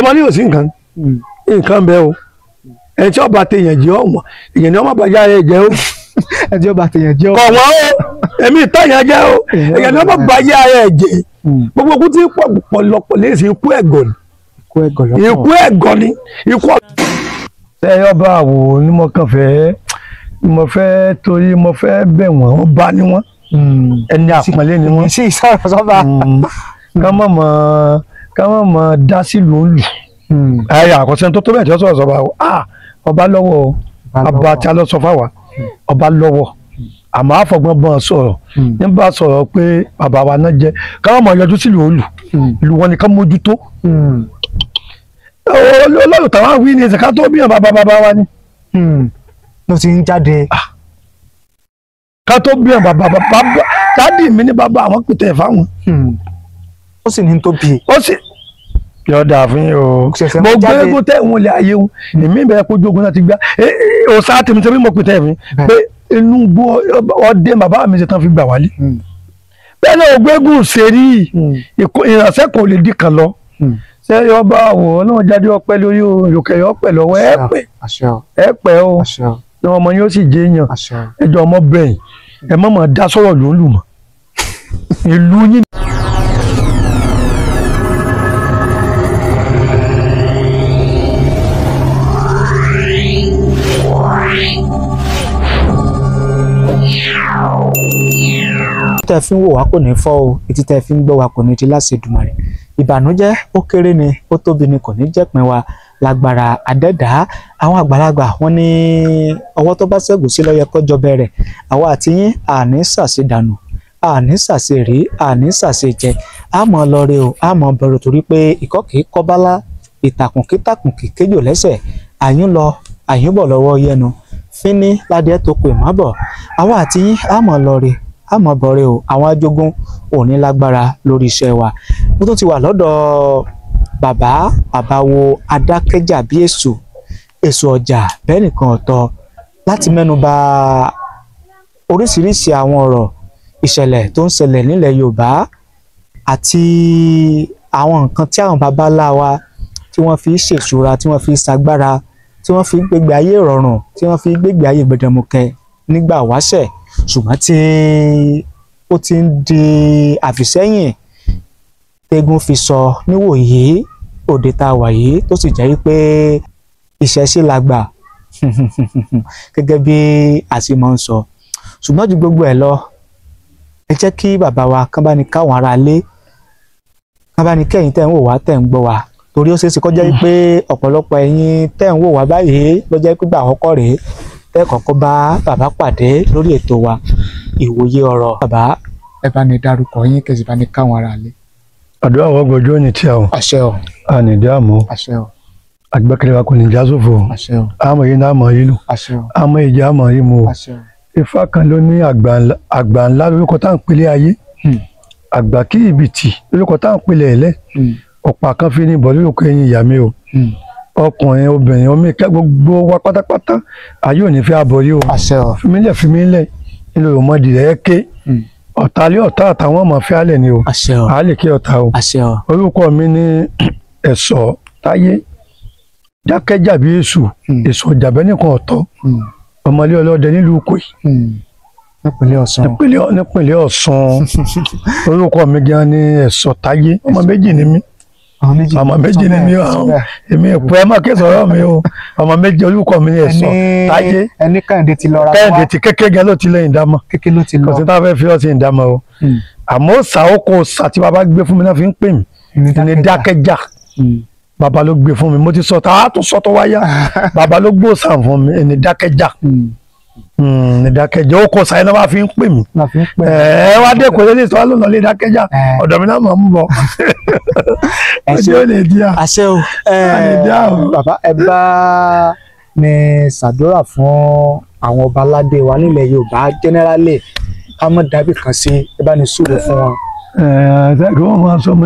ọmọ ní òsì nǹkan bẹ́ẹ̀ o ẹni tí ọba tèèyàn jẹ́ ọ̀wọ́n èèyàn ni ọmọ bàjá rẹ̀ jẹ́ o ẹni tí ọba tèèyàn jẹ́ ọ̀wọ́n o èmi ìtàyàn jẹ́ o èèyàn ni ọmọ bàjá rẹ̀ jẹ́ gbogbo kú tí pọ̀lọpọ̀ lè ṣe ikú ẹ̀gọ́ ni ikú ẹ̀gọ́ ni ikú ọ̀gọ́. ṣé ọba àwò ni mo kàn fẹ́ torí mo fẹ́ bẹ̀ wọ́n ọba ni wọ́n ẹni àpọ́nlé ni wọ́n sí ìsọ̀rọ̀ sọ́ba ká má mọ dá sílùú òlù ayé àkọsẹ́ tó bẹ̀ tí ó sọ̀rọ̀ sọ́ba ọba lọ́wọ́ ọba tí a lọ sọ fáwa ọba lọ́wọ́ àmọ́ àfọ̀gbọ́n bọ́n sọ̀rọ̀ nígbà sọ̀rọ̀ pé bàbá wa náà jẹ́ ká má mọ yọjú sílùú òlù ìlú wọn ni ká mójútó olóòlù táwọn wí ní ìsìnká tó bí bàbá wa ni. ló ti ń jáde. ká tó bí bàbá dádì mi ní bàbá àwọn pètè fáwọn. ó sì ní tó bí. ó sì yọ dà fún yín o mo gbé egun tẹ ìwọn lè ayé wọn èmi bẹ̀rẹ̀ kó jogun náà ti gbá òòsà tèmi tèmi mo pètè mi pé inú gbó ọdẹ bàbá mi ṣe tán fi gbà wálé bẹ́ẹ̀ náà ògbégùn ṣèrí ìrànṣẹ́ kan ò lè dì kan lọ ṣé ọba àwò náà jáde ọpẹ́ lórí òyòkè ọpẹ́ lọ́wọ́ ẹ pẹ́ o ní ọmọ yóò sì jẹ èèyàn ẹjọ ọmọ bẹyìn ẹ má máa dá sọ̀rọ̀ ló ń lù mọ́ ìlú yín. tẹ́ fi ń wò wá kò ní fọ́ o etí tẹ́ fi ń gbọ́ wa kò ní di láṣẹ Èdùmàrè ìbànújẹ́ ó kéré ni ó tóbi ni kò ní jẹ́pin wa lágbára adẹ́dá àwọn àgbàlagbà wọn ní ọwọ́ tó bá ṣẹ́gun sí lọ́yẹ kọjọ bẹ̀rẹ̀ àwa àti yín àní ṣàṣe dànù àní ṣàṣe rí àní ṣàṣe jẹ àmọ́ lọrẹ o àmọ́ bẹ̀rù torí pé ìkọ́ kìí kọ́bálá ìtàkùn kítàkùn kìí kéjò lẹ́sẹ̀ àyún lọ àyún bọ̀ lọ́wọ́ yẹnu fínní ládìẹ tó pè má bọ̀ àwa àti yín àmọ́ lọrẹ àmọ́ bọ̀rẹ̀ o àwọn ajógún òní lágbára lórí iṣẹ́ wa mo tún ti wà lọ́dọ̀ bàbá wo adákẹ́jà bí èso ọjà bẹ́ẹ̀ nìkan ọ̀tọ̀ láti mẹ́nuba oríṣiríṣi àwọn ọ̀rọ̀ ìṣẹ̀lẹ̀ tó ń ṣẹlẹ̀ nílẹ̀ Yorùbá àti àwọn nǹkan tí àwọn baba ńlá wa tí wọ́n fi ṣèṣura tí wọ́n fi ṣagbára tí wọ́n fi gbégbé ayé ìrọ̀rùn tí wọ́n fi gbégbé ayé gbẹdẹmukẹ nígbà wáṣẹ̀ ṣùgbọ́n tí ó ti ń di àfìsẹ́yìn tẹ́gùn fi sọ níwòyí òde tá a wà yìí tó sì jẹ́ pé ìṣẹ̀ṣe la gbà gẹ́gẹ́ bí a sì máa ń sọ ṣùgbọ́n ju gbogbo ẹ̀ lọ ẹ jẹ́ kí bàbá wa kán bá ní káwọn ará lé kán bá ní kẹ́yìn tẹ́ ń wò wá tẹ́ ń gbọ́ wá torí ó ṣeé ṣe kó jẹ́ pé ọ̀pọ̀lọpọ̀ ẹ̀yin tẹ́ ń wò wá báyìí ló jẹ́ pé gbà àkọ́kọ́ rèé tẹ́ kọ́kọ́ bá bàbá pàdé lórí ètò wa ìwòye ọ̀rọ̀ bàbá ẹ bá ní dárúkọ yín kẹsì bá ní káwọn ará lé. àdúrà wọ́n gbọ́jọ́ ní tí a ò àṣẹ o àní dáàmú àṣẹ o àgbẹ̀kẹ̀lẹ̀ wa kò ní já sófo àṣẹ o àmọ́ yìí náà mọ̀ yìí lò àṣẹ o àmọ́ ìjà àmọ́ yìí mu o àṣẹ o Ifá kan ló ní àgbà ńlá lórúkọ tá à ń pèlè ayé àgbà kí ìbìtì lórúkọ tá à ń pèlè ẹ̀lẹ́ ọ̀pá kan fi ní bọ̀ lórúkọ ẹ̀yìn ìyá mi o ọkùnrin obìnrin omi ká gbogbo wa pátápátá ayé ò ní fẹ́ abọ́rí o àṣẹ o fìmílẹ̀ nílò ìmọ̀dì rẹ̀ ké ọ̀tá lé ọ̀tá àtàwọn ọmọ fẹ́ alẹ̀ ni o àṣẹ o àá lè kí ọ̀tá o àṣẹ o orúkọ mi ní ẹ̀sọ́ táyé dákẹ́jà bí èṣù ọ̀jàbẹ́ nìkan ọ̀tọ̀ ọmọlé ọlọ́dẹ nílùú Ìkòyí nípínlẹ̀ Ọ̀ṣun nípínlẹ̀ Ọ̀ṣun orúkọ mi gan ni ẹ̀sọ́ táyé ọmọ méjì ni mí ọmọ méjì ni mí èmi ìpò ẹ má ké sọ̀rọ̀ mi o ọmọ méjì orúkọ mi ni ẹ̀sọ́ táyé ẹni Kẹ́hìndé ti lọ ra wá Kẹ́hìndé ti kékeré gan ló ti lẹ́yìn dámọ̀ kékeré ló ti lọ kò sí tá a fẹ́ fi ọ́ sí ìdámọ̀ o àmọ́ sàókò sàtí bàbá gbé fún mi náà fi ń pè mí ní dákẹ́jà bàbá ló gbé fún mi mo ti sọ tá a tún sọ tó wáyà bàbá ló gbó sàn fún mi ní dákẹ́jà ní dákẹ́jà ó kọ sáyé náà wá fi ń pè mí ẹ wá dé kò lè sọ lónà lé dákẹ́jà ọ̀dọ̀ mi náà mọ̀ ń bọ̀ ọjọ́ lè di à àṣẹ o bàbá ẹ bá ní ṣàdúrà fún àwọn ọba aládé wa nílẹ̀ Yorùbá generally ká mọ̀ dábì kan sí ẹ bá ní sùúrù fún wọn. kí wọ́n máa sọ mo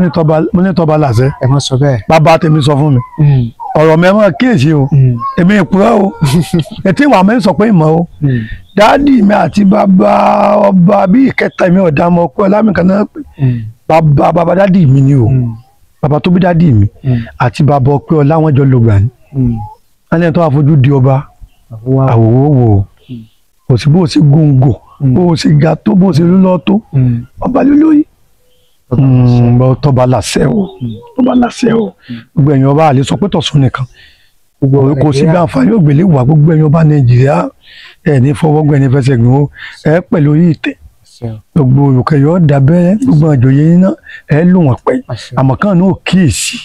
ní tọ́ba làṣẹ ẹ má sọ bẹ́ẹ̀ bàbá tèmi sọ fún mi ọ̀rọ̀ mi ẹ máa kíyèsí o èmi ìpúrọ́ o ètí ìwà mi sọ pé ìmọ̀ o dáàdì mi àti bàbá ọba bí ìkẹta mi ọ̀dà ọmọ ọkọ ọlámìkan náà pé bàbá dáàdì mi ni o bàbá tó bí dádì mi àti bàbá ọpẹ ọlá wọn jọ lògbà ni wọn lẹ́yìn tó wà fojú di ọba àwòwò wò kò sí bó ṣe góńgò bó ṣe ga tó bó ṣe lólọ́ tó ọba lólóyè tọba làṣẹ o tọba làṣẹ o gbogbo ẹ̀yin ọba àlè sọ pé tọ̀sùn nìkan kò sí bí àǹfààní ògbélé wà gbogbo ẹ̀yin ọba nàìjíríà ẹ̀ ní fọwọ́gbẹ́ ní fẹsẹ̀ gbìn ó ẹ̀ pẹ̀lú orí ìtẹ́ gbogbo olùkẹyọ dábẹ́rẹ́ gbogbo àjòyè yín náà ẹ̀ lù wọ́n pẹ́ àmọ́ kàn náà kíyèsí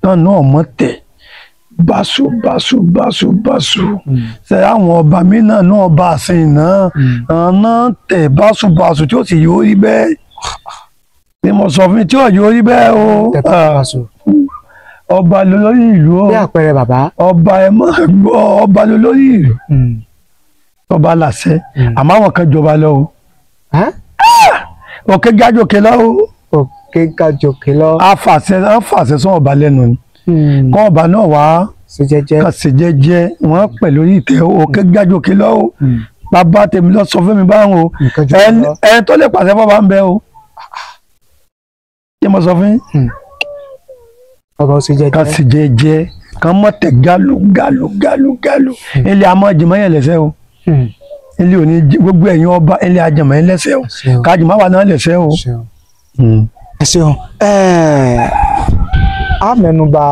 náà mọ̀ tẹ̀ báṣu ṣe àwọn ọba mi náà bá a sìn náà tẹ̀ báṣu tí ó sì yóò rí bẹ́ẹ̀ ni mo sọ fún mi tí ò yóò rí bẹ́ẹ̀ o ọba lólórí ìlú o bí àpẹẹrẹ bàbá ọba ẹ máa gbọ́ ọba lólórí ìlú ọba làṣẹ àmọ́ àwọn kan jọba lọ o òkè gájòkè lọ o òkè gájòkè lọ àfàṣẹ sọ ọba lẹ́nu ni kọ́ ọba náà wá kàn sí jẹ́jẹ́ wọ́n pẹ̀lú ìtẹ́ òkè gájòkè lọ o bàbá tèmi lọ sọ fún mi báwọn o ẹni tó lè pàṣẹ fọba ń bẹ o ṣé mo sọ fún yín kàn sí jẹ́jẹ́ kàn mọ̀ tẹ̀ gálù ilé àmọ́ jìmọ̀ yẹn lẹ́sẹ̀ o ilé òní gbogbo ẹ̀yin ọba ilé ajẹmọ̀ yẹn lẹ́sẹ̀ o kájùmọ̀ wà náà lẹ́sẹ̀ o. ẹ ṣeun a mẹ́nubà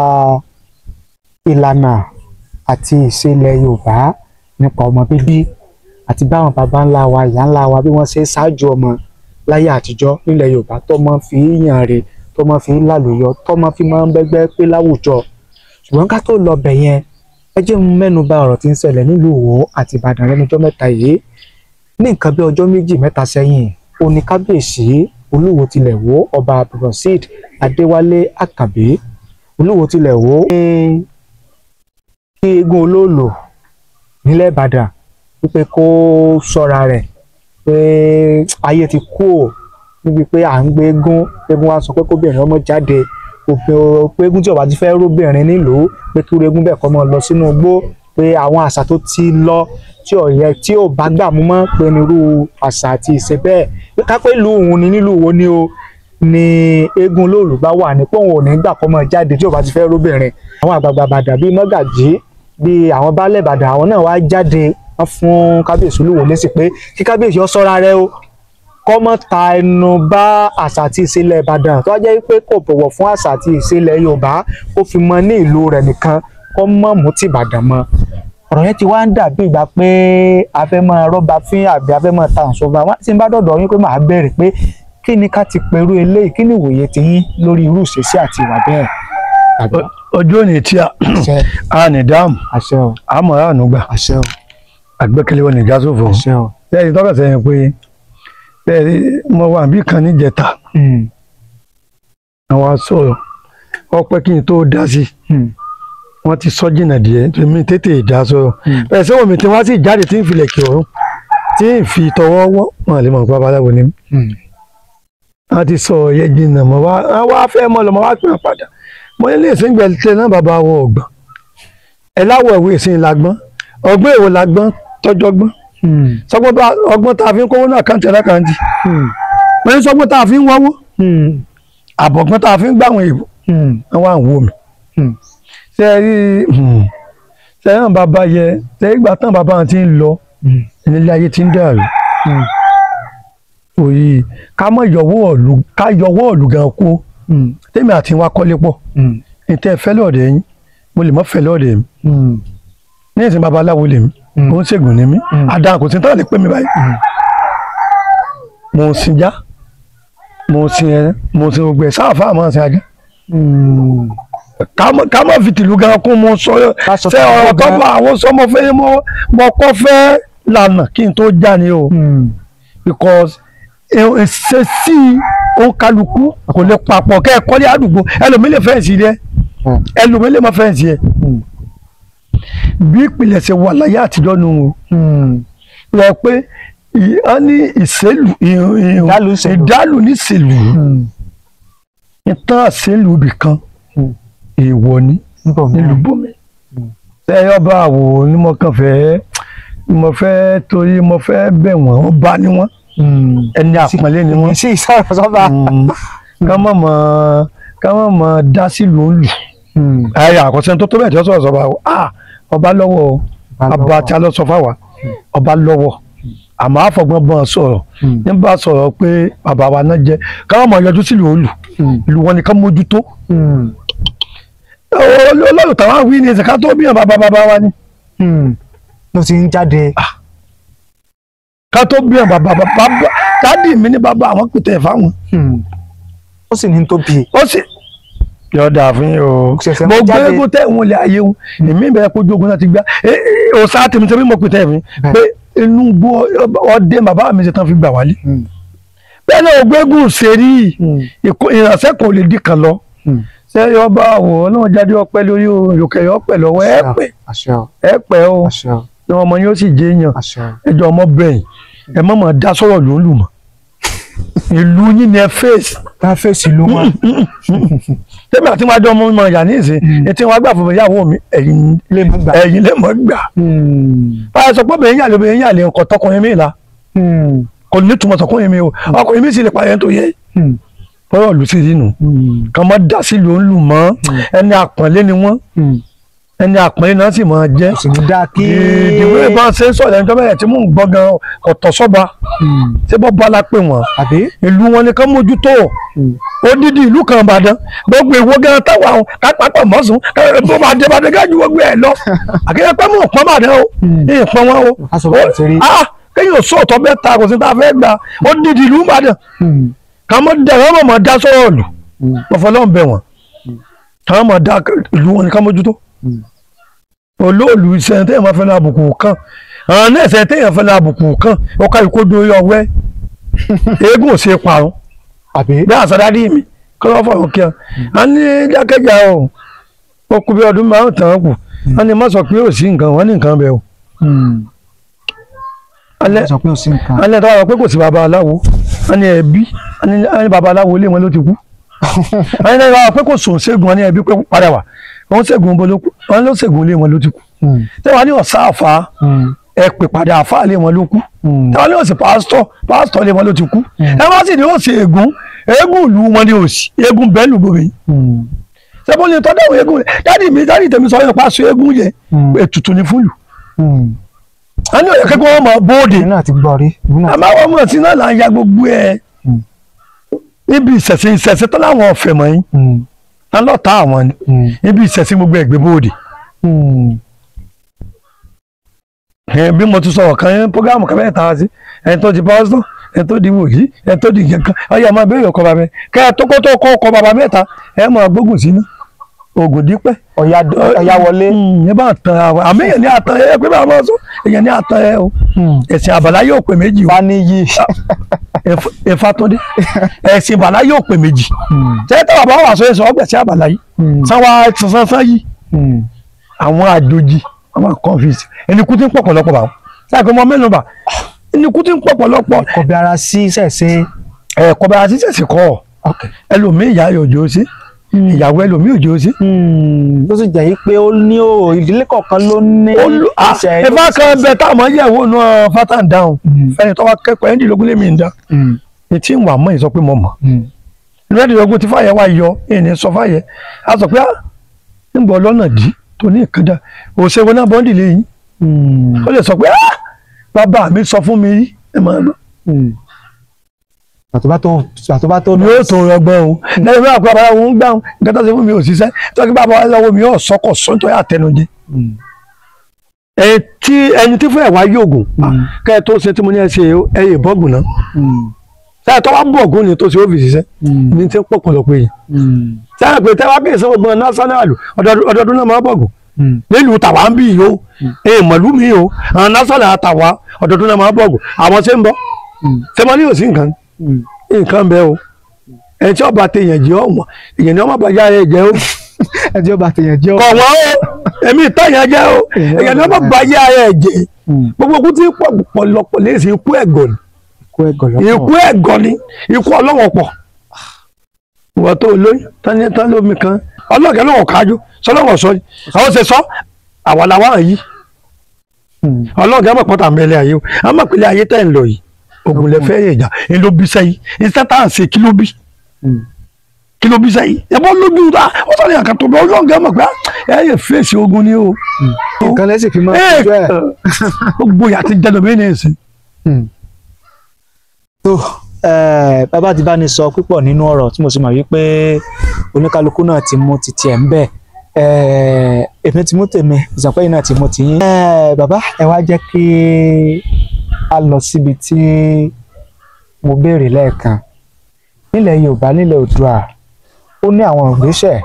ìlànà àti ìṣe ilẹ̀ Yorùbá nípa ọmọ bíbí àti báwọn baba ńlá wa ìyá ńlá wa bí wọ́n ṣe ṣáájú ọmọ láyé àtijọ́ nílẹ̀ Yorùbá tọ́mọ fi yàn rè tọ́mọ fi lálùyọ tọ́mọ fi máa ń bẹ́gbẹ́ pé láwùjọ ṣùgbọ́n ká tó lọ bẹ̀ yẹn ẹ jẹ́ n mẹ́nubà ọ̀rọ̀ tí ń ṣẹlẹ̀ nílùú Ìwó àti Ìbàdàn lẹ́nu ọjọ́ mẹ́ta yìí ní nǹkan bí ọjọ́ méjì mẹ́ta sẹ́yìn òní kábíyèsí Olúwo tilẹ̀ Ìwó ọba Abdulrasheed Adéwálé Àkànbí Olúwo tilẹ̀ Ìwó kí eégún olóòlò nílẹ̀ Ìbàdàn wípé kó ṣọ́ra rẹ̀ pé ayé ti kú ò níbi pé à ń gbé eégún wa sọ pé kóbìnrin ọmọ jáde pé eégún tí ọba ti fẹ́ róbìnrin nílùú pé kí eégún bẹ́ẹ̀ kọ́ mọ́ lọ sínú igbó pé àwọn àṣà tó ti lọ tí ò yẹ tí ò bá gbà mú mọ́ pé nírú àṣà àti ìṣe bẹ́ẹ̀ ká pé ìlú òun ni nílùú wo ni o ni eégún olóòlù bá wà ní pé òun ò ní gbà kọ́ mọ́ jáde tí ọba ti fẹ́ róbìnrin àwọn àgbààgbà Ìbàdàn bíi mọ́gàjí bíi àwọn baálẹ̀ Ìbàdàn àwọn náà wá jáde wọ́n fún kábíyèsí Olúwo lésì pé kí kábíyèsí ó ṣọ́ra rẹ̀ o kọ́ mọ́ ta ẹnu bá àṣà àti ìṣe ilẹ̀ Ìbàdàn tó jẹ́ pé kò bọ̀wọ̀ fún àṣà àti ìṣe ilẹ̀ Yorùbá kó fi mọ ní ìlú rẹ̀ nìkan kọ́ mọ́ mú ti Ìbàdàn mọ́ ọ̀rọ̀ yẹn ti wá ń dàbí ìgbà pé a fẹ́ máa rọ́bà fín àbí a fẹ́ máa ta àǹsọ̀ bá wá tí n bá dọ̀dọ̀ yín pé màá bẹ̀rẹ̀ pé kí ni ká ti pẹ̀rú eléyìí kí ni ìwòye ti yín lórí irú ìṣesí àti ìwà bẹ́ẹ̀. ọjọ́ òní tí a ní dáàmú àmọ́ àánú gbà àgbẹ́kẹ̀lé wọn nìjà sófo lẹ́yìn tọ́ka sẹ́yìn pé mo wà bí kan níjẹta àwọn sọ̀rọ̀ ọpẹ́ kí n tó dá sí wọ́n ti sọ jìnnà díẹ̀ nítorí mi tètè dá sọ̀rọ̀ bẹ́ẹ̀ sẹ́wọ̀n mi tí wọ́n sì jáde tí ń filẹ̀ kí ọ̀run tí ń fi tọwọ́ wọ́ wọn lè mọ̀ pé babaláwo ni wọ́n ti sọ ọ̀yẹ́ jìnnà mọ́ wá fẹ́ mọ́ lọ́mọ́ wá pín padà mo ní lè sìn gbẹ̀lẹ́ náà bàbá wọ ọ̀gbọ́n ẹ láwọ̀ ìwé ìsìn làgbọ́n ọgbọ́n èwo làgbọ́n tọ́jọ́ gbọ́n sọgbọ́n ọgbọ́n tá a fi ń kówó náà kàǹtì ẹ̀lákàǹtì wọ́n ní sọgbọ́n tá a fi ń wọ́wọ́ àbọ̀gbọ́n tá a fi ń gbàwọn èèwọ̀ wọ́n wá ń wò mí ṣe rí sẹ́yìn bàbá yẹ sẹ́yìn ìgbà tán bàbá ti ń lọ nílé ayé ti ń dàrú òyì ká mọ̀ yọwọ́ ọ̀lù gan kú tèmi àti wa kọ́lé pọ̀ ìtẹ́ fẹ́ lọ́ọ̀dẹ̀ yín mo lè mọ́ fẹ́ lọ́ọ̀dẹ̀ mi ní ìsìn babaláwo lèmi mo ń ṣègùn ní mi àdáhùn kò sí tán lè pè mí báyìí mo ń sin já mo ń sin ẹran mo ń sin gbogbo ẹ̀ sáà fáà máa ń sin ajá ká má fi tìlú gan kún mo sọ ṣe ọ̀rọ̀ tó bá àwọn sọmọ fẹ́ mo kọ́ fẹ́ lànà kí n tó já ni o because ṣe sí òǹkálukú kò lè papọ̀ kẹ́ ẹ̀ kọ́lé àdúgbò ẹlòmí lè fẹ́ǹsì rẹ ẹlòmí lè má fẹ́ǹsì ẹ bí ìpìlẹ̀ ṣe wà láyé àtijọ́ nu o rẹ pé a ní ìṣèlú ìdálù ní ìṣèlú ìtàn àṣèlú ibì kan èèwọ̀ ní nílùú bòmí ṣe ọba àwò ni mo fẹ́ torí mo fẹ́ bẹ̀ wọ́n ọba ni wọ́n ẹni àpọ́nlé ni wọ́n ká mọ̀ dá sílùú òǹlù ayé àkọsẹ́ tó bẹ́ẹ̀ tí ó sọ̀rọ̀ sọ̀rọ̀ ọba lọ́wọ́ ọba tí a lọ sọ fáwa ọba lọ́wọ́ àmọ́ àfọ̀gbọ́n bọ́n sọ̀rọ̀ nígbà sọ̀rọ̀ pé bàbá wa náà jẹ́ káwọn mọ̀ yọjú sílùú òǹlù ìlú wọn ni ká mójútó olóòtú táwọn wí ní ẹsẹ̀ ká tó bíyàn bàbá wa ni. ló ti ń jáde. ká tó bíyàn bàbá dádì mi ní bàbá àwọn pètè fáwọn. ó sì ní tó bí. ó sì yọ dà fún yín o mo gbé eégún tẹ ìwọn lè ayé wọn èmi bẹ̀rẹ̀ kó jogun náà ti gbá òòsà tèmi tèmi mo pètè mi pé inú gbó ọdẹ bàbá mi ṣe tán fi gbà wálé bẹ́ẹ̀ náà ògbégùn ṣèrí ìrànṣẹ́ kan ò lè dì kan lọ ṣé yọ bá wò ó náà jáde ọpẹ́ lórí òyòkè yọ pẹ lọ́wọ́ ẹ pẹ o ní ọmọ yóò sì jẹ èèyàn ẹjọ ọmọ bẹyìn ẹ mọ mọ dá sọ̀rọ̀ ló ń lù mọ ìlú yín ni ẹ fèsì. ká fèsì ló wà. tẹ́mi àti wájú ọmọ ọmọ ìyá ní ìsìn etí wọn gbà fún ìyàwó mi ẹ̀yin lè mọ̀ gbà. báyọ̀ sọ pé bẹ́ẹ̀ yàn lè bẹ́ẹ̀ yàn lè kọ́ tọkùnrin mi la kò ní túmọ̀ tọkùnrin mi o ọkùnrin mi sì lè pààyàn tó yẹ bọ́rọ̀ lù sí yìí nù kàn mọ́ dá sí ló ń lù mọ́ ẹni àpọ́nlé ni wọ́n ẹni àpọ́nlé náà sì máa jẹ́ ìdìbò ìbọn ṣe ń sọ̀rọ̀ ẹni tó bẹ̀rẹ̀ tí mò ń gbọ́ gan ọ̀tọ̀ sọ́ba ṣé bọ́ bá la pè wọ́n ìlú wọn ni ká mójútó odidi ìlú kan Ìbàdàn gbogbo ìwọ gan táwọn àwọn kápákọ̀ mọ́sùn bó máa dé bàdé gájú gbogbo ẹ̀ lọ àkẹ́yẹ pẹ́ mọ̀ pọ́n bàdé o ìpọ́n wọn o kéèyàn sọ̀tọ̀ bẹ́ẹ̀ ta kò sí ta fẹ́ gbà odidi ìlú Ìbàdàn kàmọ́ dá wọn mọ̀ dá sọ̀rọ̀ lù wọ́n fọlọ́ ń bẹ̀ wọ́n kàmọ́ mọ̀ dá ìlú wọn ni ká mójútó olóòlù iṣẹ́ téèyàn máa fẹ́ lọ àbùkù kan àwọn náà ṣe téèyàn fẹ́ lọ àbùkù kan ọkọ̀ ìkódó ọwẹ́ eégún ò ṣe parun bí àṣàdádì mi kọ́ lọ́ fọ̀rọ̀ kí a ní jákèjá o ó kú bí ọdún márùn tàn kù wọ́n ní má sọ pé ò sí nǹkan wọ́n ní nǹkan bẹ́ẹ̀ o alẹ́ tó wà pé kò sí baba aláwo wọ́n ní ẹbí wọ́n ní baba aláwo ilé wọn ló ti kú wọ́n ní wà pé kò sùn ṣẹ́gun wọ́n ní ẹbí pé padà wà wọ́n ṣẹ́gun bó ló kú wọ́n ló ṣẹ́gun ilé wọn ló ti kú tẹ́wọ́n ní ọ̀sá àfà ẹ pè padà àfà ilé wọn ló kú tẹ́wọ́n ní ọ̀sẹ̀ pásítọ̀ ilé wọn ló ti kú ẹ wá sì ní ọ̀sẹ̀ ègún ìlú wọn ní òsì eégún bẹ́ẹ̀ lù gbòmí sẹ́bọ́n lè tọ́ dáhùn eégún dádì tèmi sọ yẹn pàṣẹ eégún yẹ ètùtù ní fúlù a ní ọ̀yọ́ kẹ́kọ̀ọ́ wọn mọ̀ bóde àmọ́ àwọn ọmọ sí náà là ń ya gbogbo ẹ̀ níbi ìṣẹ̀ṣẹ̀ tó láwọn ọ̀fẹ́ mọ́ yín alọ́ta àwọn ni níbi ìṣẹ̀ṣẹ̀ gbogbo ẹ̀gbẹ́ bóde. bí mo tún sọ̀rọ̀ kan ní programu kan mẹ́ta wá sí ẹni tó di pásítọ̀ ẹni tó di wòlíì ẹni tó di nǹkan ọyọ máa bẹ̀rẹ̀ ọkọ̀ bàbá kẹ́ ẹ tó kó tó kọ́ ọkọ̀ bàbá mẹ́ta ẹ máa gbógun sínú oògùn dípẹ́ ọ̀yà wọlé ẹ bá tán àwọn àmì èèyàn ní àtàn ẹ pé bá wọn sọ èèyàn ní àtàn ẹ o ẹ̀sìn àbàlá yóò pè méjì o faniyi Ifátúndé ẹ̀sìn àbàlá yóò pè méjì tẹ́tẹ́ bàbá wà sọ èso ọgbẹ̀sẹ̀ àbàlá yìí sanwó sansan yìí àwọn àjòjì àwọn confuse ẹni kú tí ń pọ̀ pọ̀lọpọ̀ bá wọn sáà pé mo mẹ́nu bà ẹni kú tí ń pọ̀ pọ̀lọpọ̀ kọ̀bí ara sí sẹ̀sẹ̀ kọ̀bí ara sí sẹ̀sẹ̀ kọ́ ẹlòmíì ìyá òjò sí ìyàwó ẹlòmíì òjò sí. ó sì jẹ́ pé ó ní ìdílé kọ̀ọ̀kan ló ní ìṣẹ́ ìfá kan bẹ táwọn yẹ̀wò náà fátán dáhùn fẹ́ni tó wá kẹ́kọ̀ọ́ ẹ̀ńdínlógún lé mi ń dá etí ń wà mọ́ ìsọ pé mo mọ̀ ẹ̀ńdínlógún tí fàyẹ̀ wá yọ ẹ̀ní sọ fàyẹ̀ a sọ pé nígbà ọlọ́nà dí tó ní ìkàndá òṣèwọ́ náà bọ́ndì lẹ́yìn ó lè sọ pé bàbá mi sọ fún mi rí ẹ̀ máa gbọ́ àtúbá tó ní yóò tó rọgbọ́n o lẹ́yìn náà pé bàbá òun gbà nǹkan tó ṣe fún mi ò ṣiṣẹ́ tọ́kí bàbá wa lọ́wọ́ mi yóò sọ́kọ̀ sọ́ńtọ́ yà tẹnujẹ. ẹni tí fún ẹ̀ wá yóògùn kẹ́ ẹ tó ṣe tí mo ní ẹ ṣe ẹyẹ bọ́ọ̀gùn náà sáyà tó wá bọ̀ọ̀gùn ni tó ṣe ó fi ṣiṣẹ́ ní tí ń pọ̀ pọ̀lọpọ̀ yẹn sáyà pé tẹ́wá kì í sọ gbọ́n násánàlù ọdọọdún náà máa bọ̀ọ̀gùn nílùú tàwa ń bí yìí o mọ̀lú mi o àwọn násánà àtàwa ọdọọdún náà máa bọ̀ọ̀gùn àwọn ṣe ń bọ̀ ṣe mọ́ ní òsì nǹkan bẹ́ẹ̀ o ẹni tí ọba tèèyàn jẹ́ ọ̀wọ́n èèyàn ni ọmọ bàjá ẹ jẹ́ o ẹni tí ọba tèèyàn jẹ́ kọ̀ wọ́n o èmi ìtàyàn jẹ́ o èèyàn ni ọmọ bàjá ẹ jẹ́ gbogbo okú tí pọ̀lọpọ̀ lè ṣe ikú ẹ̀gọ́ ni ikú ẹ̀gọ́ ni ikú ọlọ́wọ́ pọ̀ ìwọ tó lóyún tán lómi kan ọlọ́ọ̀kẹ́ lọ́wọ́ kájú sọlọ́wọ́ sọ ni àwọn ṣe sọ àwọn làwọn yìí ọlọ́ọ̀kẹ́ mọ̀ pọ́tà mẹ́lẹ̀ ayé o àmọ́ pẹ̀lẹ́ ayé tẹ̀ ń lọ yìí ogun lè fẹ́ ìjà ń ló bí sẹ́yìn iṣẹ́ tá à ń ṣe kí ló bí kí ló bí sẹ́yìn ẹ bọ́ lójú ta ó sọ ní àkàn tó bẹ ọlọ́run gẹ́ mọ̀ pé ẹ yẹ fèsì ogun ni o. nǹkan lẹ́sìn fi máa ń jọ ẹ̀. gbogbo ìyá ti jẹ́ domain ẹ̀ sí. tó bàbá ti bá ní sọ púpọ̀ nínú ọ̀rọ̀ tí mo sì mọ̀ wípé oníkálukú náà ti mú titi ẹ̀ ń bẹ̀ èmi ti mú tèmi ìsàpẹ́ yìí náà ti mú tiyín. bàbá ẹ wá jẹ́ kí a lọ síbi tí mo béèrè lẹ́ẹ̀kan nílẹ̀ Yorùbá nílẹ̀ Oòduà ó ní àwọn ìgbésẹ̀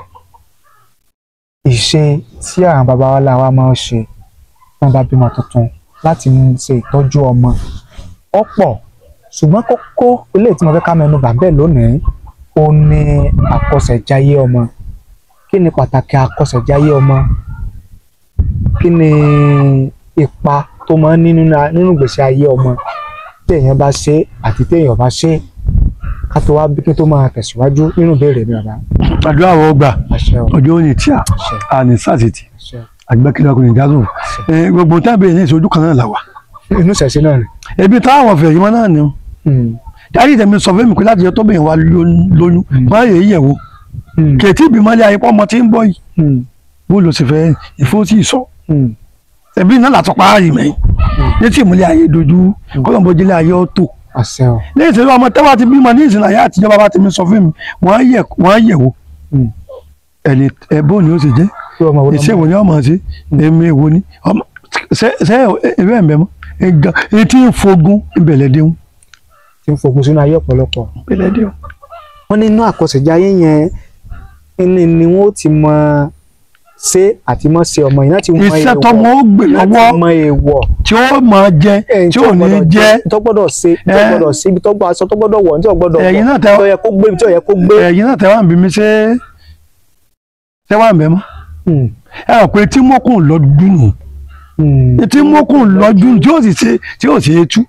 ìṣe tí àwọn baba wa láwa máa ń ṣe wọn bá bímọ tuntun láti ṣe ìtọ́jú ọmọ ọ̀pọ̀ ṣùgbọ́n kókó eléyìí tí mo fẹ́ ká mẹ́nu bà bẹ́ẹ̀ lónìí ó ní àkọsẹ̀jayé ọmọ kí ni pàtàkì àkọsẹ̀jayé ọmọ kí ni ipa tó máa ń ní nínú ìgbésí ayé ọmọ téèyàn bá ṣe àti téèyàn bá ṣe ká tó wá bí kí tó máa tẹ̀síwájú nínú ìbéèrè mi bàbá. àdúrà wọ gbà ọjọ́ òní tí a ní sásìtì àgbẹ̀kìlẹ̀ ọkùnrin ìdásùn gbogbo tábìlì ní ìṣojú kan náà là wà. inú ṣẹ̀ṣẹ̀ náà ni. ebi táwọn ọ̀fẹ́ yìí mọ́ náà ni o. dárí ìtẹ̀mí sọ fún mi pé láti yọ tóbìnrin wa lóyún máa yẹ yẹ̀wò kèétí ìbímọ ilé ayé pọ́ ọmọ tí ń bọ̀ yìí bó ló sì fẹ́ ìfowósí ìsọ. ẹbí náà làtọ́ parí mẹ́yìn ní tí ìmúlẹ̀ ayé dojú kọ́lọ́mbọ́jẹ́lẹ̀ ayé ọ̀tọ̀. ní ìṣẹ̀lẹ̀ ọmọ tẹ́wà ti bímọ ní ìṣẹ̀lẹ̀ ayé àtijọ́ bàbá ti mi sọ fún mi wọ́n á yẹ̀wò ẹ̀bọ́n ni ó sì jẹ́ iṣẹ́ wo ni ọmọ sí èmi wo ni ṣe ewé ẹ̀ mbẹ́ mọ́ etí ń fogun ìbẹ̀lẹ̀dẹ́hùn. tí ń fogun sínú ayé ọ̀pọ̀lọpọ̀. ìbẹ̀lẹ̀dẹ́hùn. wọ́n ní inú àkọsẹ̀jayé yẹn ni wọ́n ti mọ ṣe àti mọ ṣe ọmọ yìí láti mọ èèwọ̀ iṣẹ́ tọmọ ó gbé lọ́wọ́ láti mọ èèwọ̀ tí ó máa jẹ tí ò ní jẹ tó gbọ́dọ̀ ṣe tó gbọ́dọ̀ ṣe ibi tó gbọ́ aṣọ tó gbọ́dọ̀ wọ̀ ní tí ò gbọ́dọ̀ wọ̀ tó yẹ kó gbé ibi tí ò yẹ kó gbé. ẹ̀yin náà tẹ́wà ń bí mi ṣe tẹ́wà ń bẹ́ mọ́ ẹ rò pé tí mọ́kùn lọ́dún nù tí mọ́kùn lọ́dún tí ó sì é tú.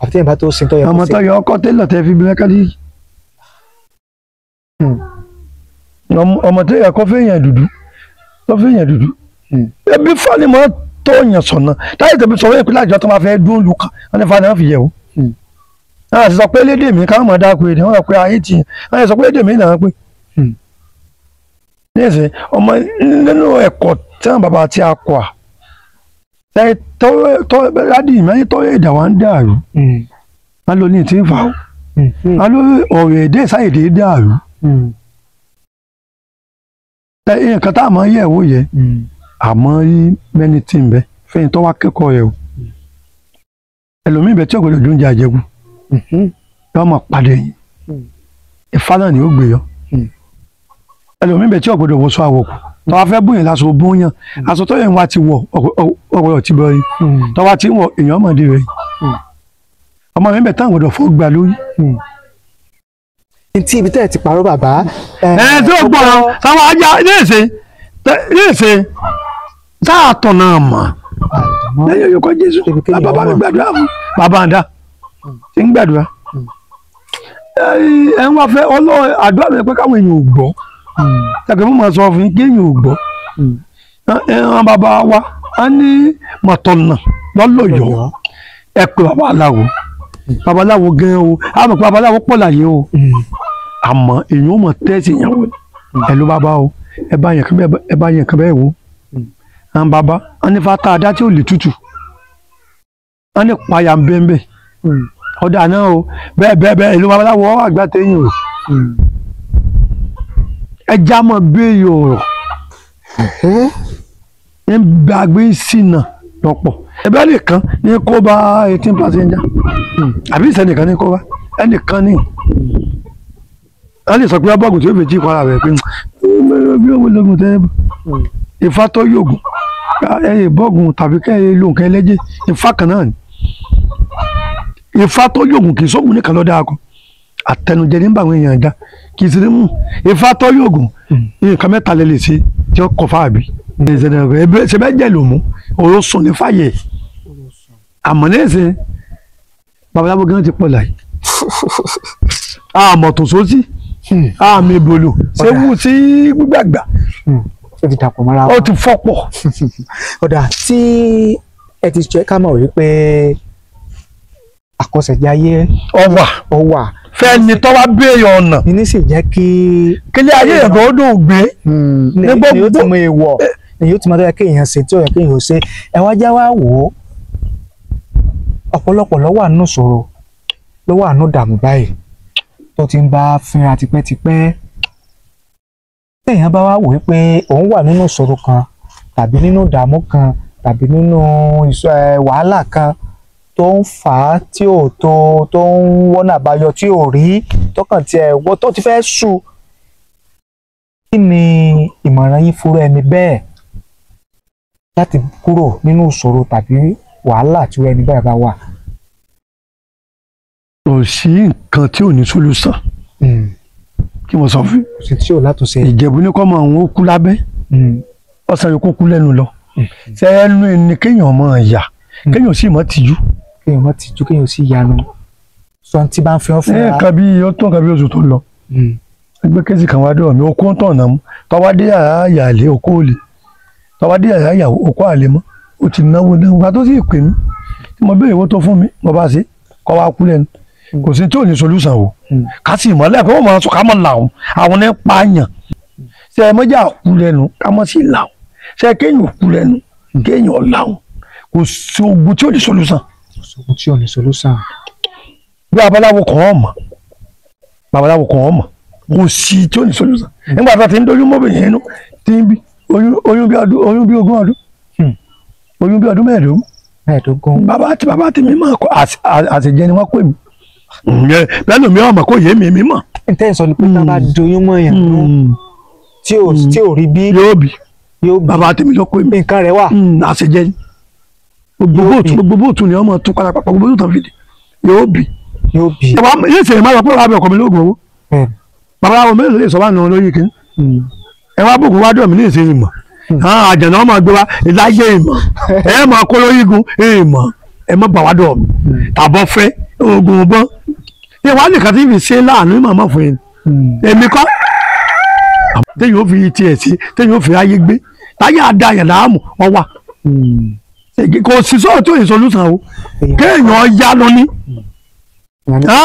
àfi tí ìbá tó sin tó yẹ kó ṣe. ọmọ tó yẹ ọkọ tẹ́lọ̀ tẹ́ fi bí mẹ́kálí ọmọ tó yẹ kó fẹ́yàn dúdú ẹbí fani mọ́ tó yàn sọ̀nà táyé tẹ̀bí sọ̀rọ̀ ìpínlẹ̀ àjọ tó máa fẹ́ dún olùkọ́ wọn ní fani wọn fi yẹ̀ wò. náà sì sọ pé lédè mi káwọn máa dáko èdè wọn sọ pé ayé tì wọn sọ pé lédè mi náà pé. nísìnyí ọmọ nínú ẹ̀kọ́ tí wọn bàbá ti akọ à tọ́ ládì mẹ́rin tọ́ èdè wa ń dàrú wọn lò ní ti ń fà ó wọn lò ọ̀rọ̀ èdè sáyèdè dàrú. nǹkan tá a máa yẹ̀ wò yẹ àmọ́ rí mẹ́ni tí ń bẹ fẹ́yìn tó wá kẹ́kọ̀ọ́ rẹ̀ o ẹlòmíì bẹ tí ọ̀gbọ́dọ̀ ló ń jẹ àjẹkù yọ ọmọ padà yìí Ifá náà ni ó gbé yọ ẹlòmíì bẹ tí ọ̀gbọ́dọ̀ wọṣọ àwọ̀kù tó wá fẹ́ bóyá lásán bóyá aṣọ tó yẹn wá ti wọ̀ ọ̀gbọ́dọ̀ ti bọ̀ yìí tó wá ti wọ̀ èèyàn ọmọdé rẹ̀ ọmọ mi bẹ táwọn gbọ́dọ̀ fọ́ gbà lórí. tí ibi tẹ́ ẹ ti parọ́ bàbá. tí ó gbọ́dọ̀ sáwọn ajá léèṣe sáà tọ̀ náà mọ̀ lẹ́yìn òyìnbó Jésù bàbá mi gbàdúrà fún bàbá àdá tí ń gbàdúrà ẹ ń wá fẹ́ ọlọ́ọ̀ àdúrà mi pé káwọn èèyàn ò gbọ́ ṣàkè fún màá sọ fún yín kí èèyàn ò gbọ́ ẹran bàbá wa á ní mọ̀tọ̀nà lọ́lọ́yọ̀ ẹ pé babaláwo gan o àmọ́ pé babaláwo pọ̀ láyé o àmọ́ èèyàn ò mọ̀ tẹ́sí yẹn wò ẹ ló bá o ẹ bá yẹn kan bẹ́ẹ̀ wò àwọn bàbá wọn ní fata adá tí ò lè tutù wọn ní payà ń bẹ́ẹ̀ ọ̀dà náà o bẹ́ẹ̀ ìlú babaláwo àgbà tẹ́yìn o ẹja mọ̀ béèrè ọ̀rọ̀ ń gbàgbé sínà lọ́pọ̀ ẹbẹ́ nìkan ní kó bá 18 passenger àbí ìsẹ́nìkan ní kó bá ẹnìkan ní wọ́n lè sọ pé ọbọ̀gùn tí ó fèjì ìpara rẹ̀ pé bí ó lógun tẹ́ Ifá tó yògùn ẹyẹ bọ́ọ̀gùn tàbí kẹ́yẹ ló nǹkan ẹlẹ́jẹ̀ Ifá kan náà ni Ifá tó yògùn kì í sóògùn nìkan lọ́dọ̀ àkọ́ àtẹnujẹ nígbà àwọn èèyàn dá kì í sì ní mú Ifá tó yògùn nǹkan mẹ́ta lè lè ṣe tí ó kọ fáàbí ṣe bẹ́ẹ̀ jẹ́ lòmú òun sùn ní fàyè àmọ́ ní ẹ̀sìn babaláwo gan ti pọ̀ láyé àmọ̀ tó sósì àmì ìbòlò ṣé wù sí gbígbàgbà ó ti dàpọ̀ mọ́ra ó ti fọ́pọ̀. ọ̀dà tí ẹ ti jẹ́ ká mọ̀ wípé àkọsẹ̀jáyé ọwà fẹ́ni tó wá béèrè ọ̀nà ní sì jẹ́ kí kílé ayé ẹ̀gbọ́n ó dùn gbé ní yóò ti mọ èèwọ̀ ní yóò ti mọ tó yẹ kéèyàn ṣe tí ó yẹ kéèyàn ṣe ẹ wá já wá wò ó ọ̀pọ̀lọpọ̀ ló wà nínú ìṣòro ló wà nínú ìdààmú báyìí tó ti ń bá fínra tipẹ́tipẹ́ téèyàn bá wá wò ó pé òun wà nínú ìṣòro kan tàbí nínú ìdààmú kan tàbí nínú wàhálà kan tó ń fà á tí ò tó ń wọ́nà àbáyọ tí ò rí tọkàn tiẹ̀ wọ́n tó ti fẹ́ sú kí ni ìmọ̀ràn yín fúnra ẹni bẹ́ẹ̀ láti kúrò nínú ìṣòro tàbí wàhálà tí ẹni bẹ́ẹ̀ bá wà. kò sí nǹkan tí ò ní solution kí mo sọ fún kò sí tí ò látúnṣe. Ìjẹ̀bú ní kọ́ mọ àwọn ó kú lábẹ́ ọ̀sán yòókù kú lẹ́nu lọ ṣe ẹnu ẹni kéèyàn mọ̀ ẹ̀yà kéèyàn sì mọ̀ tìjú. kéèyàn mọ̀ tìjú kéèyàn sì yanu sọ tí bá ń fi ọ́ fún wa. nǹkan bí oṣù tó lọ ẹgbẹ́ kẹ́sì kan wá dọ̀ mí okó ń tọ̀nà mú tọ́wádé àyàlé okó òlè tọ́wádé àyàwó okó àlè mọ́ ó ti náwó ká tó sì pè mí tí mo béèrè owó tó fún mi mo bá ṣe kọ́ wá kú lẹ́nu kò sí tí ò ní solution o ká sì mọ́lẹ̀ pé wọ́n máa sọ ká mọ̀ làwọn àwọn ní pààyàn ṣe ẹ mọ́jà kú lẹ́nu ká mọ̀ sí làwọn ṣe kéèyàn kú lẹ́nu kéèyàn làwọn kò sí ogun tí ò ní solution. kò sí ogun tí ò ní solution. bí babaláwo kàn ọ́ mọ̀ kò sí tí ò ní solution nígbà tó ti ń dojú mọ́bìnrin yẹn nú tí ń bí oyún bí ogún ọdún oyún bí ọdún mẹ́ẹ̀ẹ́dógún bàbá tèmi máa kọ àṣejẹ ni wọ́n pè mí lẹ́nu mi ọmọ kò yé mi mọ̀. ǹtẹ́ sọ ni pé tá a bá doyún mọ́ yẹn nú tí ò rí bí yóò bí bàbá tèmi ló pè mí nǹkan rẹ̀ wà. àṣejẹ ni gbogbo bóòtù ni ọmọ tún padà papọ̀ gbogbo bóòtù fìdí yóò bí. yóò ṣe ìmọ̀ àpò àbẹ̀ ọkọ̀ mi lóògùn owó bàbá àwọn mẹ́rin lè sọ wà nù lórí kìíní ẹ wá bòkun wá dọ̀ mí ní ìṣe ìmọ̀ àjànà ọmọ gbé wa ìláyé ìmọ̀ ẹ máa kó lórí igun ìmọ̀ ẹ má bà wá dọ̀ mí tàbọ̀ fẹ́ oògùn bọ́n ẹ wá nìkan tí fi ṣe láàánú ìmọ̀ ọmọ fún yẹn èmi kọ́ téèyàn ó fi tiẹ̀ sí téèyàn ó fi ayé gbé táyà àdá yẹn láàmú ọwà kò sí sọ́ọ̀ tó yẹ solúsàn o kéèyàn yá lọ ní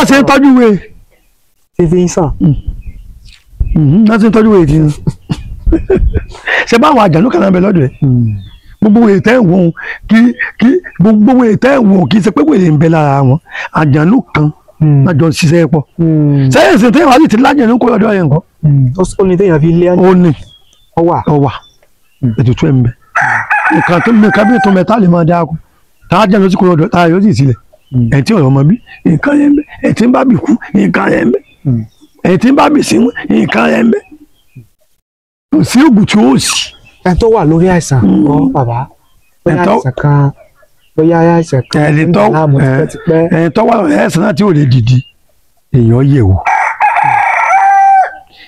ṣe ń tọ́jú wèé fífi ń sàn. náà ṣe ń tọ́jú wèé tí ń ṣe báwọn àjànú kan náà bẹ lọ́dọ̀ ẹ̀ gbogbo wèé tẹ́ ń wọ̀n gbogbo wèé tẹ́ ń wọ̀n kì í ṣe pé wèé ń bẹ lára wọn àjànú kan náà jọ ṣiṣẹ́ pọ̀ sẹ́yìn sí téèyàn wá sì ti lájànú kó lọ́dọ̀ yẹn nǹkan. ó ní téèyàn fi lé àjànú. ó ní ọwà ètùtù ẹ̀ ń bẹ nǹkan bí ètò mẹ́ta lè máa dáa kú táwọn àjànú sì kó lọ́dọ̀ táwọn yóò sì sílẹ̀ ẹ̀ tí ọ̀rọ̀ ọmọ bí nǹkan yẹn ń bẹ ẹ̀ tí ń bá bì kú nǹkan yẹn ń bẹ ẹ̀ tí ń bá bì sí nǹkan yẹn ń bẹ kò sí ògùn tí ó sì. ẹni tó wà lórí àìsàn kọ́ bàbá bóyá àìsàn kan ẹni tó wà lórí àìsàn náà tí ò lè dìde èèyàn yẹ̀ wò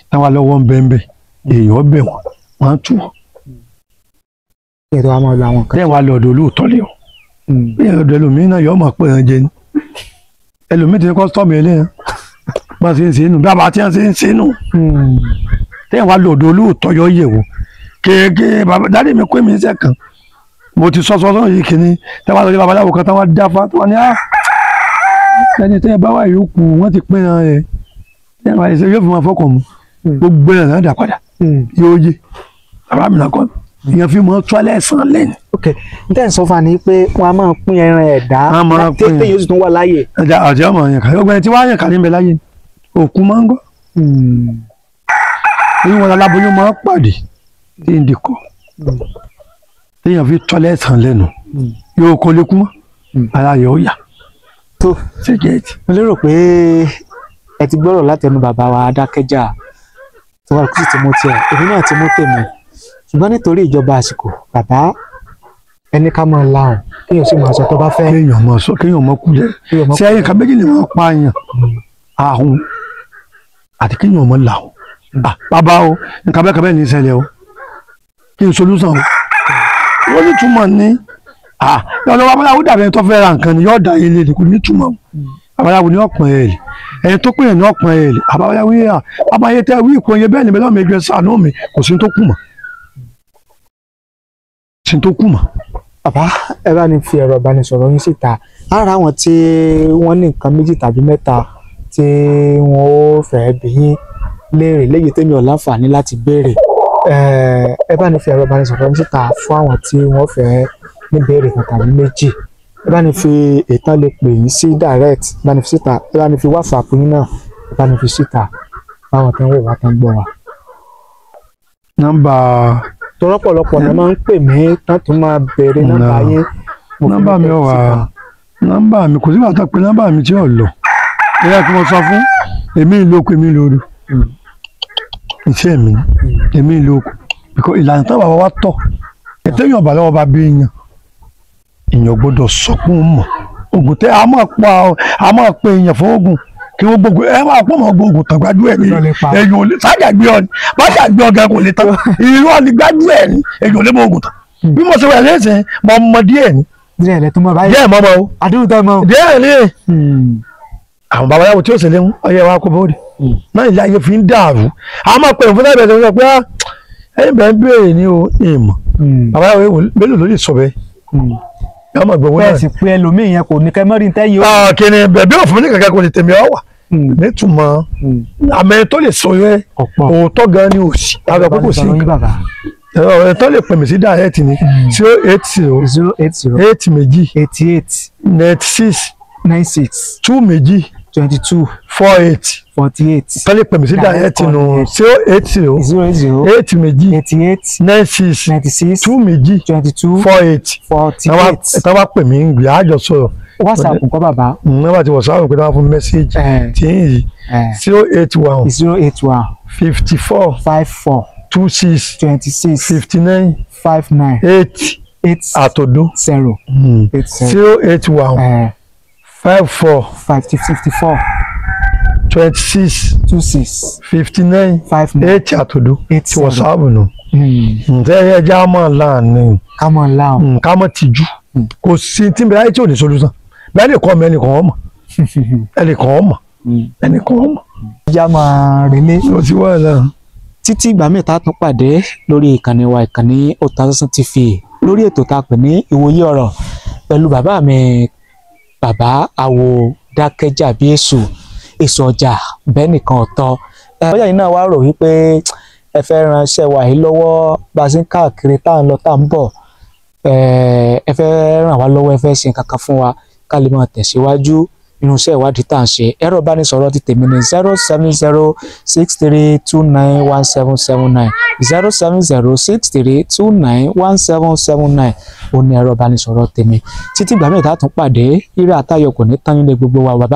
táwa lọ́wọ́ ń bẹ́ẹ̀ èèyàn bẹ̀ wọ́n wọ́n á tù wọ́n. ètò àwọn ọmọ àwọn kan. bẹ́ẹ̀ wá lọ́dọ̀ olóòótọ́ lé o bí ọ̀dọ̀ ẹlòmíín náà yọ̀ọ́ mọ̀ pé ẹ̀ ń jẹ ni ẹlòmíín ti ní kọ́sítọ́ọ̀mù ẹlẹ́yìn bá a ṣe ń ṣe nù bí a bá ti ń ṣe nù tẹ́yìn wá lọ́dọ̀ olóòótọ́ yọ yẹ̀ wò kéèké bàbá dáadé mi kó mi ṣe kàn mo ti sọ yìí kìíní tẹ́wọ́ àlọ́ babaláwo kan táwọn dáfá wọn ni ẹni tẹ́yìn bá wà yòókù wọ́n ti pín ẹran rẹ̀ tẹ́yìn wá ṣe yóò fi máa fọkàn mu gbogbo ẹ̀ràn náà dà padà yóò yé bàbá mi nàkọ́ ìyẹn fi mọ́ tọ́lẹ̀ sàn lẹ́nu. ok n tẹ́ ń sọ fún wa ni pé wọ́n á máa pín ẹran ẹ̀dá téèyàn yóò sì tún wà láàyè. àti ọmọ yẹn kàrí ọgbẹ́ni tí wàá yẹn kàrí ń bẹ láyé òkú máa ń gọ́ èyí wọn aláboyún máa ń pàdé tí ń dikọ téèyàn fi tọ́lẹ̀ sàn lẹ́nu yóò kọ́ lékún mọ́ ara rẹ̀ ó yà tó ṣèjẹ́ẹ̀tì. mo lérò pé ẹ ti gbọ́rọ̀ láti ẹnu bàbá wa Adákẹ́jà tí wọ́n kú sí ti mú tiẹ̀ èmi náà ti mú tèmi ṣùgbọ́n nítorí ìjọba àsìkò bàbá ẹni ká máa lahùn kéèyàn sì máa sọ tó bá fẹ́. kéèyàn mọ kú jẹ ṣé ẹyìn kan méjì lè máa pa àyàn àhùn àti kéèyàn mọ lahùn bàbá o nǹkan bẹ́ẹ̀ ní ìṣẹ̀lẹ̀ o kí n solúsàn o wọ́n ní túmọ̀ ní lọ́dọ̀ babaláwo dàbí ẹni tó fẹ́ ra nǹkan ni yóò dá ilé rẹ̀ kò ní túmọ̀ o babaláwo ní ọ̀pọ̀ ẹ̀ lè ẹni tó pè é ní ọ̀pọ̀ ẹ̀ lè babaláwo yà babayé tẹ wí ìkó yẹ bẹ́ẹ̀ ni bẹ́ẹ̀ lọ́mọ ẹgbẹ́ sànú mi kò sí tó kù mọ́ sí tó kù mọ́ bàbá ẹ bá ní fi ẹ̀rọ ìbánisọ̀rọ̀ yín síta ara àwọn tí wọ́n ní nǹkan méjì tàbí mẹ́ta tí wọ́n ó fẹ́ bi yín léèrè léyìí tèmi ò láǹfààní láti béèrè ẹ bá ní fi ẹ̀rọ ìbánisọ̀rọ̀ yín síta fún àwọn tí wọ́n fẹ́ ní béèrè kan tàbí méjì ẹ bá ní fi ètò lè pè yín sí direct ẹ bá ní fi síta ẹ bá ní fi WhatsApp yín náà ẹ bá ní fi síta báwọn tó ń wò wá tó ń gbọ́ wa. nọ́mbà tọ́lọ́pọ̀lọpọ̀ ni máa ń pè mí tán tó máa béèrè nọ́mbà yín. nọ́mbà mi ò wà nọ́mbà mi kò sí bàtà pé nọ́mbà mi tí ò lọ ẹ̀yà tí mo sọ fún èmi ìlókù èmi lóru iṣẹ́ mi èmi ìlókù because ìlànà táwọn bàbá wa tọ̀ ètèyàn ọ̀bà lọ́wọ́ bá bí èèyàn gbọ́dọ̀ sọ pé ó mọ̀ oògùn tẹ́ a máa pe èèyàn fún oògùn kí wọ́n gbogbo ẹ máa pọ̀ mọ́ oògùn tán gbájú ẹ̀ ní èèyàn ò lè sájà gbé ọ ní bájà gbé ọgá kò lè tán irọ́ ni gbájú ẹ̀ ní èèyàn ò lè mọ oògùn tán bí mo ṣe wà lẹ́sìn mọ ọmọ díẹ̀ ní. díẹ̀ lẹ tó mọ báyìí díẹ̀ mọ́ mọ́ o àdúgbò tó mọ o. díẹ̀ ní àwọn babaláwo tí ó ṣẹlẹ̀ ń ọyẹ wa kó bóde náà ìyá ayé fi ń dàrú àwọn máa pè fún ẹgbẹ́ tó ń sọ pé ẹ̀yin bẹ́ẹ̀ ń béèrè ní o ìmọ̀ babaláwo mélòó ló lè sọ bẹ́ẹ̀ yàrá máa gbowó náà. bẹ́ẹ̀ sì pé ẹlòmíì yẹn kò ní kẹ́ mọ́rin tẹ́yìn o. kìnì bẹ̀bí òfin ní kankan kò lè tèmi ọ wà nítumọ̀ àmì tó lè sọ yẹ òótọ́ gan ni òsì àgbà pé kò sí ẹ̀ tó lè pè mí sí direct ni 080 8 méjì 96 2 méjì 22 48 tó lè pè mí sí direct nù 080 8 méjì 96 2 méjì 48 tó bá pè mí ń gbé àjọ sọ̀rọ̀. WhatsApp nǹkan bàbá. nígbà tí WhatsApp pé wọ́n fún mẹ́sáàgì tí ń yí 081 54 26 59 8 àtòdún 081 54 26 59 8 àtòdún tí WhatsApp nù. ǹjẹ́ ẹja máa láàánú ká mọ̀ tìjú kò sí tí n bẹ̀rẹ̀ ayé tí ò ní solution bẹ́ẹ̀ ni kọ́ mi ẹnìkan ọmọ ẹnìkan ọmọ. ìyá máa relé. ó ti wá ẹ̀ náà. títí ìgbà mẹ́ta tún pàdé lórí ìkànnì wa ìkànnì Otasansan TV lórí ètò tá a pè ní ìwòye ọ̀rọ̀ pẹ̀lú bàbá mi bàbá àwo dákẹ́jà bí èso ọjà bẹ́ẹ̀ nìkan ọ̀tọ̀. ọjà yìí náà wá rò wípé ẹ fẹ́ ránṣẹ́ wa yìí lọ́wọ́ bá a ṣe ń káàkiri tá à ń lọ tá à ń bọ̀ ẹ fẹ́ ràn wá lọ́wọ́ ẹ fẹ́ ṣe nǹkan kan fún wa ká lè máa tẹ̀síwájú nínú iṣẹ́ ìwádìí tá à ń ṣe. ẹ̀rọ ìbánisọ̀rọ̀ ti tèmi ní 07063291779 07063291779 ó ní ẹ̀rọ ìbánisọ̀rọ̀ tèmi. títí ìgbà mẹ́ta tún pàdé ire àtayọ̀ kò ní tán nílé gbogbo wa bàbá.